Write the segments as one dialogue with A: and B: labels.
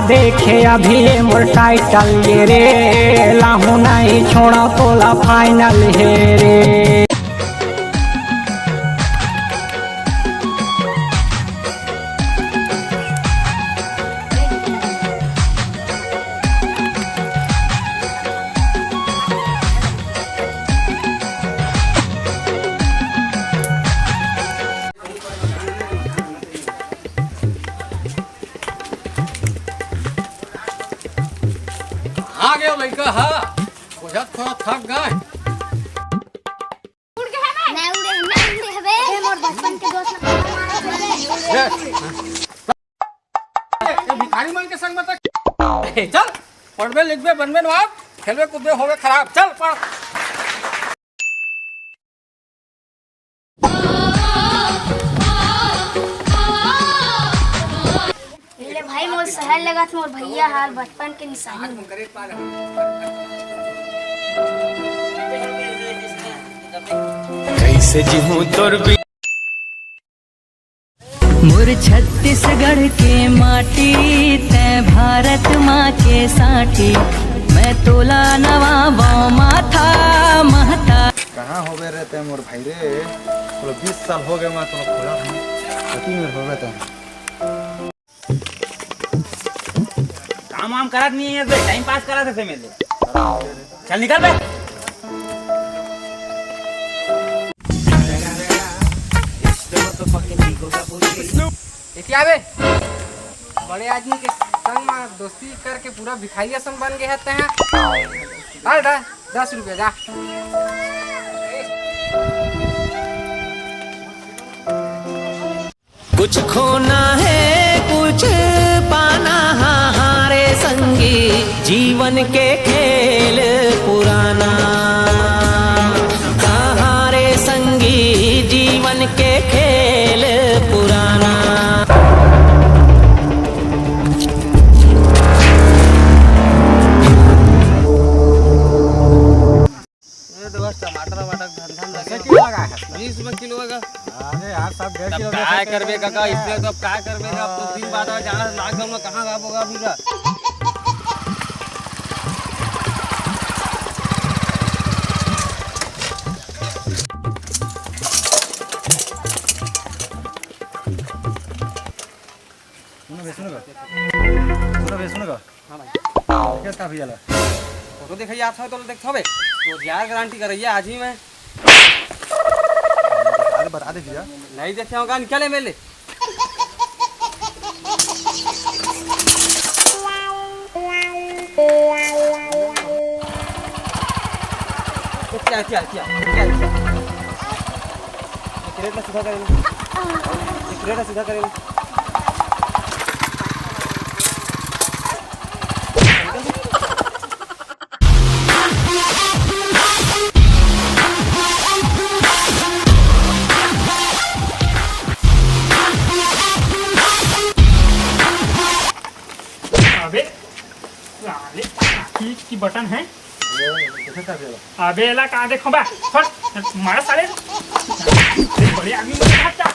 A: देखे अभी मोर टाइटल ये रे लाहू नहीं छोड़ा तोला फाइनल हे रे।
B: आ गया लड़का हाँ बुझत थोड़ा थक गए
C: उड़ गए हमें मैं उड़े हवे ये मोर बचपन के दोस्त
B: ये भिखारी मन के संग मत चल पढ़बे लिखबे बनबे नवाब खेलबे कूदबे होवे खराब चल पढ़।
C: ले भाई मोर शहर लगा मोर भैया हाल बचपन के निशानी
D: कैसे जीऊं तोर भी
E: मोर छत्तीसगढ़ के माटी ते भारत माँ के साथी मैं तोला नवाबो माथा महता।
F: कहाँ हो गए रहते मोर भाई रे 20 साल हो गए मैं तो खोला नहीं में हो गए तो
G: काम वाम करत नहीं है टाइम पास करा थे मेरे चल निकल बे।
B: क्या बे बड़े आदमी के संग में दोस्ती करके पूरा भिखारी संग बन गए हैं हाल 10 रुपये जा।
D: कुछ खोना है कुछ पाना हारे संगी जीवन के खेल पुराना हारे संगी जीवन के खेल पुराना।
B: टमाटर लगा है 20 रुपये किलो होगा।
F: अरे यार सब गए
B: तब काय करबे काका इसलिए तो काय करबे अब तो दिन बाद जाना लॉकडाउन में कहाँ गायब होगा फिर
F: सुनो हाँ भाई क्या भैया
B: फोटो देखिए आप तो देखो बे तो यार गारंटी करिए आज ही मैं
F: बता दे भैया
B: नहीं देखे होगा निकले मेले क्या सीधा करेंगे सीधा करेंगे
H: की बटन है अबे ला कहाँ देखो बा मारा साले बड़े आदमी मुझे भागता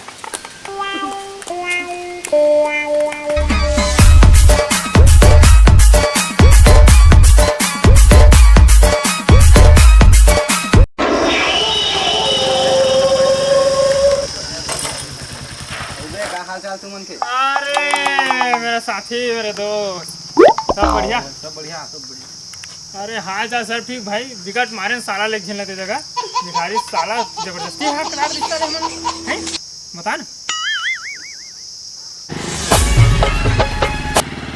F: हाल चाल तुमन के।
H: अरे मेरा साथी मेरे दोस्त सब बढ़िया
F: सब बढ़िया सब बढ़िया।
H: अरे हाल चाल सर ठीक भाई विकट मारे साला लेके झेलने दे जगह भिखारी साला जबरदस्ती हाथ करा दिखता है मन हैं बता ना।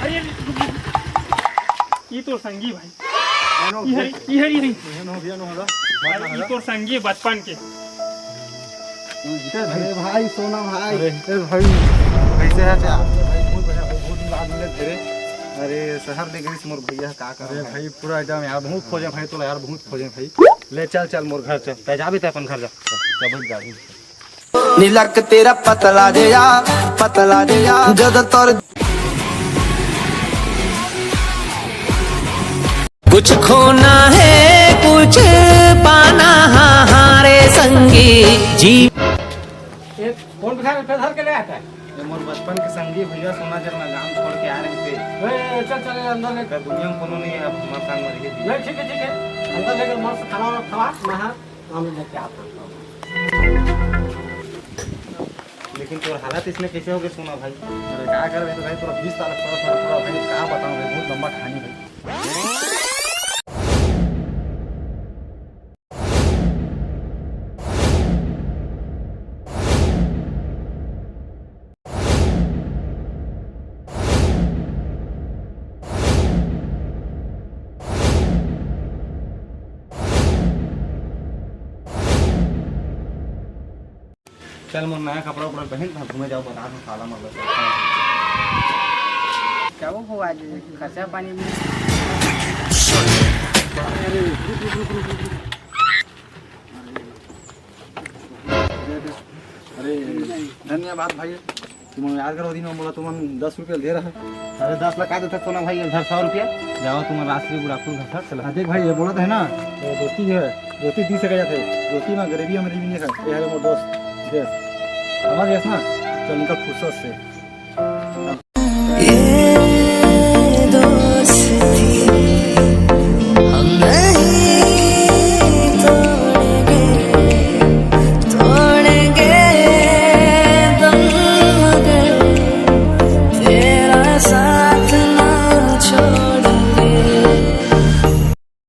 H: अरे ये तो संगी भाई ये तो संगी बचपन के
F: अरे भाई सोना भाई भाई कैसे है क्या भाई बहुत बढ़िया भाई बहुत दिन बाद मिले तेरे। अरे शहर ले गई मोर भैया का करे भाई पूरा एकदम यार बहुत खोजे भाई तो यार बहुत खोजे भाई ले चल चल मोर घर चल ते जाबी ते अपन घर जा सब जाबी
D: नीलक तेरा पतला दिया जद तोर कुछ खोना है कुछ पाना हारे संगी जी
B: कौन धर के ले आता है
F: मोर बचपन के संगी भैया सोना जब मैं गांव छोड़ के आ रहे थे।
A: चल चल अंदर ले
F: दुनिया में कोनो नहीं है हमारे संग मर गए।
A: ठीक है अंदर लेकर मस्त खाना खवा मैं हम लेके आता हूँ।
F: लेकिन तोर हालत इसमें कैसे हो गए सोना भाई? अरे क्या कर रहे तो भाई तोरा 20 साल पूरा भाई क्या बताऊं भाई बहुत लंबा कहानी भाई। चल मोर नया कपड़ा उपड़ा पहन घूमे जाओ बता दो साला मतलब
B: क्या वो हुआ आज खर्चा पानी में
F: अरे धन्यवाद भाई तुम याद करो दिन में बोला तुम 10 रुपये दे रहा है। अरे 10 लाख आते थे सोना भाई इधर 100 रुपया जाओ तुम राष्ट्रीय बुढ़ापुर घर चला देख भाई ये बोला था ना तो दोस्ती जो है दोस्ती दी सके जाते दोस्ती में गरीबी हमारी भी नहीं है ये है मोर दोस्त समझ गया ना चल निकल फुर्सत से।